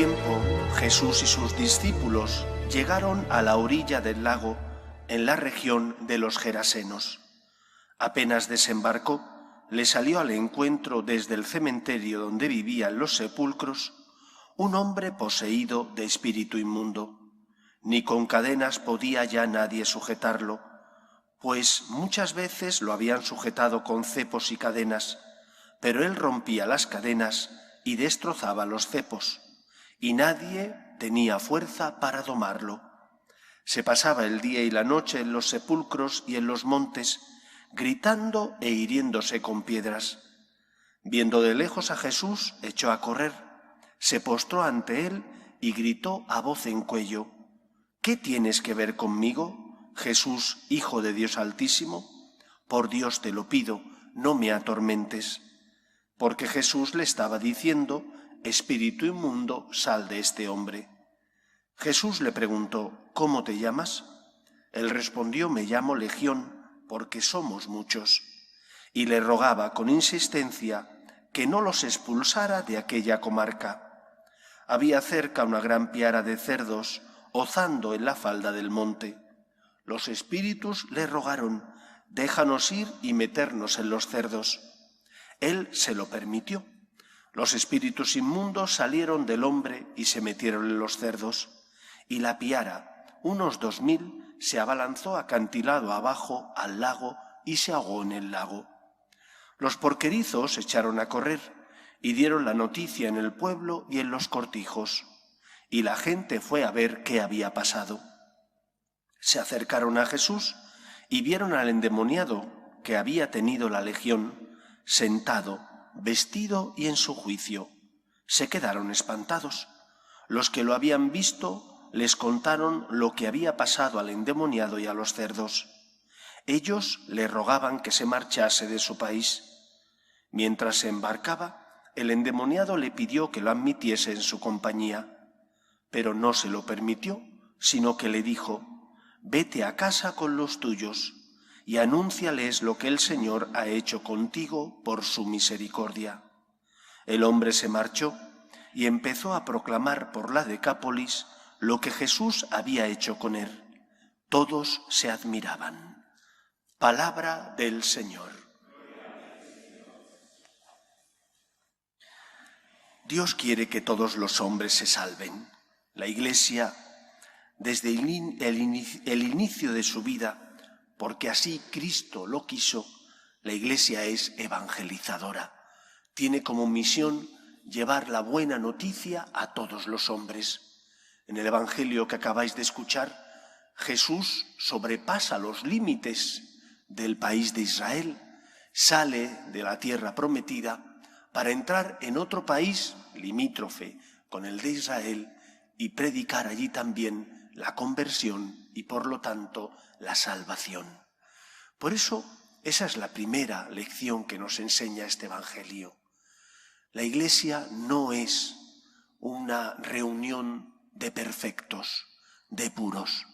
tiempo, Jesús y sus discípulos llegaron a la orilla del lago en la región de los Gerasenos. Apenas desembarcó, le salió al encuentro desde el cementerio donde vivían los sepulcros un hombre poseído de espíritu inmundo. Ni con cadenas podía ya nadie sujetarlo, pues muchas veces lo habían sujetado con cepos y cadenas, pero él rompía las cadenas y destrozaba los cepos, y nadie tenía fuerza para domarlo. Se pasaba el día y la noche en los sepulcros y en los montes, gritando e hiriéndose con piedras. Viendo de lejos a Jesús, echó a correr, se postró ante él y gritó a voz en cuello: ¿Qué tienes que ver conmigo, Jesús, Hijo de Dios Altísimo? Por Dios te lo pido, no me atormentes. Porque Jesús le estaba diciendo: Espíritu inmundo, sal de este hombre. Jesús le preguntó: ¿Cómo te llamas? Él respondió: me llamo Legión, porque somos muchos. Y le rogaba con insistencia que no los expulsara de aquella comarca. Había cerca una gran piara de cerdos hozando en la falda del monte. Los espíritus le rogaron: déjanos ir y meternos en los cerdos. Él se lo permitió. Los espíritus inmundos salieron del hombre y se metieron en los cerdos, y la piara, unos 2000, se abalanzó acantilado abajo al lago y se ahogó en el lago. Los porquerizos echaron a correr y dieron la noticia en el pueblo y en los cortijos, y la gente fue a ver qué había pasado. Se acercaron a Jesús y vieron al endemoniado que había tenido la legión, sentado, vestido y en su juicio. Se quedaron espantados. Los que lo habían visto les contaron lo que había pasado al endemoniado y a los cerdos. Ellos le rogaban que se marchase de su país. Mientras se embarcaba, el endemoniado le pidió que lo admitiese en su compañía, pero no se lo permitió, sino que le dijo: vete a casa con los tuyos y anúnciales lo que el Señor ha hecho contigo por su misericordia. El hombre se marchó y empezó a proclamar por la Decápolis lo que Jesús había hecho con él. Todos se admiraban. Palabra del Señor. Dios quiere que todos los hombres se salven. La Iglesia, desde el inicio de su vida, porque así Cristo lo quiso, la Iglesia es evangelizadora. Tiene como misión llevar la buena noticia a todos los hombres. En el Evangelio que acabáis de escuchar, Jesús sobrepasa los límites del país de Israel, sale de la tierra prometida para entrar en otro país limítrofe con el de Israel y predicar allí también la conversión y por lo tanto la salvación. Por eso, esa es la primera lección que nos enseña este Evangelio. La Iglesia no es una reunión de perfectos, de puros.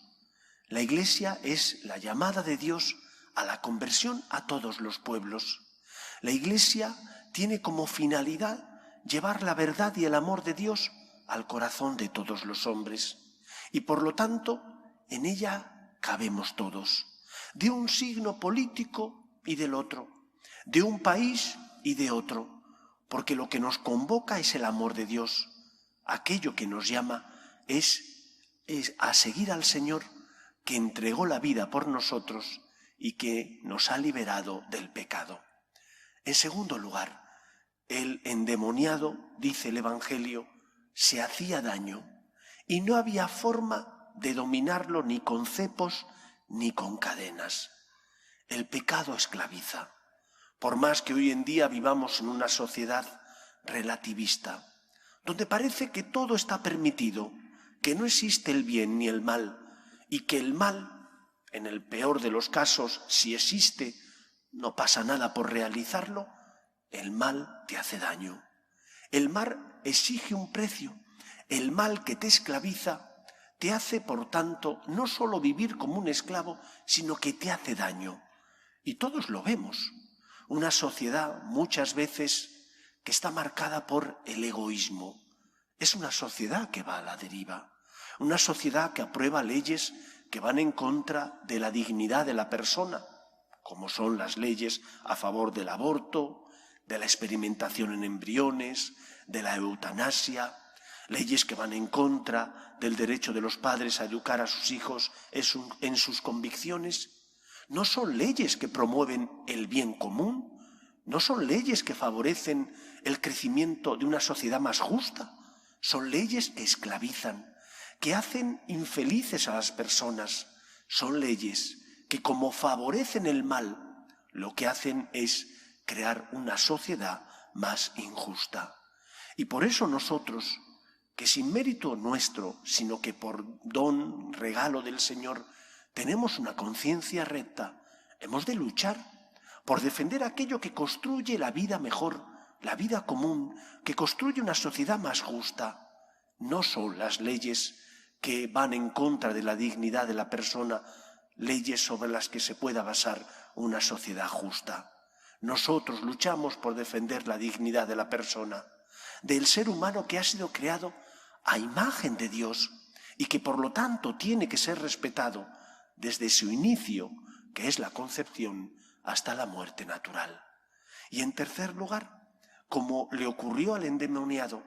La Iglesia es la llamada de Dios a la conversión a todos los pueblos. La Iglesia tiene como finalidad llevar la verdad y el amor de Dios al corazón de todos los hombres. Y por lo tanto, en ella cabemos todos, de un signo político y del otro, de un país y de otro, porque lo que nos convoca es el amor de Dios. Aquello que nos llama es a seguir al Señor, que entregó la vida por nosotros y que nos ha liberado del pecado. En segundo lugar, el endemoniado, dice el Evangelio, se hacía daño y no había forma de dominarlo ni con cepos ni con cadenas. El pecado esclaviza. Por más que hoy en día vivamos en una sociedad relativista, donde parece que todo está permitido, que no existe el bien ni el mal, y que el mal, en el peor de los casos, si existe, no pasa nada por realizarlo, el mal te hace daño. El mal exige un precio. El mal que te esclaviza te hace, por tanto, no solo vivir como un esclavo, sino que te hace daño. Y todos lo vemos. Una sociedad muchas veces que está marcada por el egoísmo. Es una sociedad que va a la deriva, una sociedad que aprueba leyes que van en contra de la dignidad de la persona, como son las leyes a favor del aborto, de la experimentación en embriones, de la eutanasia, leyes que van en contra del derecho de los padres a educar a sus hijos en sus convicciones. No son leyes que promueven el bien común, no son leyes que favorecen el crecimiento de una sociedad más justa, son leyes que esclavizan, que hacen infelices a las personas, son leyes que como favorecen el mal, lo que hacen es crear una sociedad más injusta. Y por eso nosotros, que sin mérito nuestro, sino que por don, regalo del Señor, tenemos una conciencia recta, hemos de luchar por defender aquello que construye la vida mejor, la vida común, que construye una sociedad más justa. No son las leyes que van en contra de la dignidad de la persona, leyes sobre las que se pueda basar una sociedad justa. Nosotros luchamos por defender la dignidad de la persona, del ser humano que ha sido creado a imagen de Dios y que por lo tanto tiene que ser respetado desde su inicio, que es la concepción, hasta la muerte natural. Y en tercer lugar, como le ocurrió al endemoniado,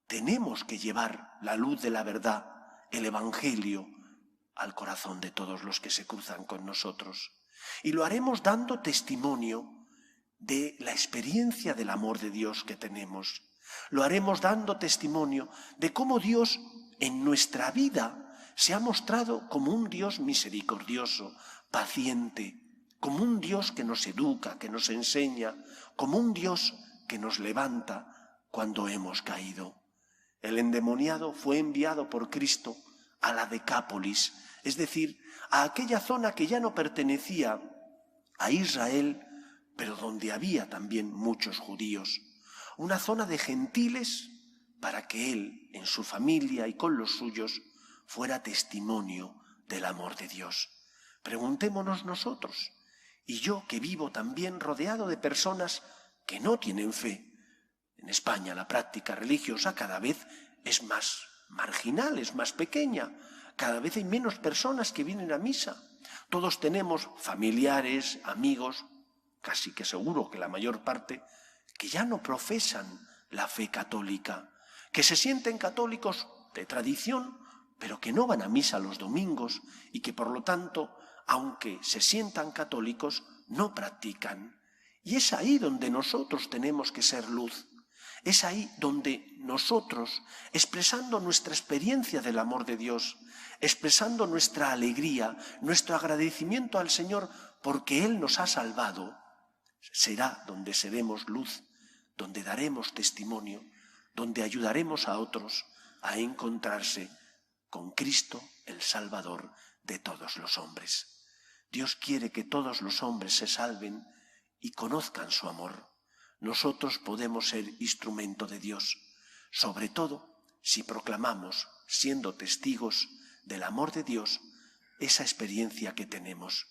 tenemos que llevar la luz de la verdad, el Evangelio, al corazón de todos los que se cruzan con nosotros. Y lo haremos dando testimonio de la experiencia del amor de Dios que tenemos. Lo haremos dando testimonio de cómo Dios en nuestra vida se ha mostrado como un Dios misericordioso, paciente, como un Dios que nos educa, que nos enseña, como un Dios que nos levanta cuando hemos caído. El endemoniado fue enviado por Cristo a la Decápolis, es decir, a aquella zona que ya no pertenecía a Israel, pero donde había también muchos judíos. Una zona de gentiles para que él, en su familia y con los suyos, fuera testimonio del amor de Dios. Preguntémonos nosotros, y yo que vivo también rodeado de personas que no tienen fe. En España la práctica religiosa cada vez es más marginal, es más pequeña. Cada vez hay menos personas que vienen a misa. Todos tenemos familiares, amigos, casi que seguro que la mayor parte, que ya no profesan la fe católica, que se sienten católicos de tradición, pero que no van a misa los domingos y que por lo tanto, aunque se sientan católicos, no practican. Y es ahí donde nosotros tenemos que ser luz. Es ahí donde nosotros, expresando nuestra experiencia del amor de Dios, expresando nuestra alegría, nuestro agradecimiento al Señor porque Él nos ha salvado, será donde seremos luz, donde daremos testimonio, donde ayudaremos a otros a encontrarse con Cristo, el Salvador de todos los hombres. Dios quiere que todos los hombres se salven y conozcan su amor. Nosotros podemos ser instrumento de Dios, sobre todo si proclamamos, siendo testigos del amor de Dios, esa experiencia que tenemos.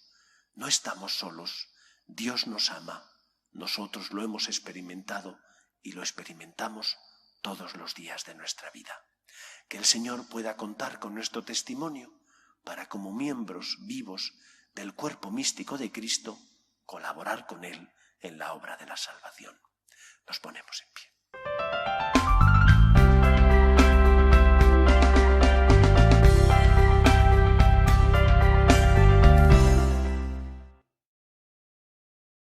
No estamos solos, Dios nos ama, nosotros lo hemos experimentado y lo experimentamos todos los días de nuestra vida. Que el Señor pueda contar con nuestro testimonio para, como miembros vivos del cuerpo místico de Cristo, colaborar con Él en la obra de la salvación. Nos ponemos en pie.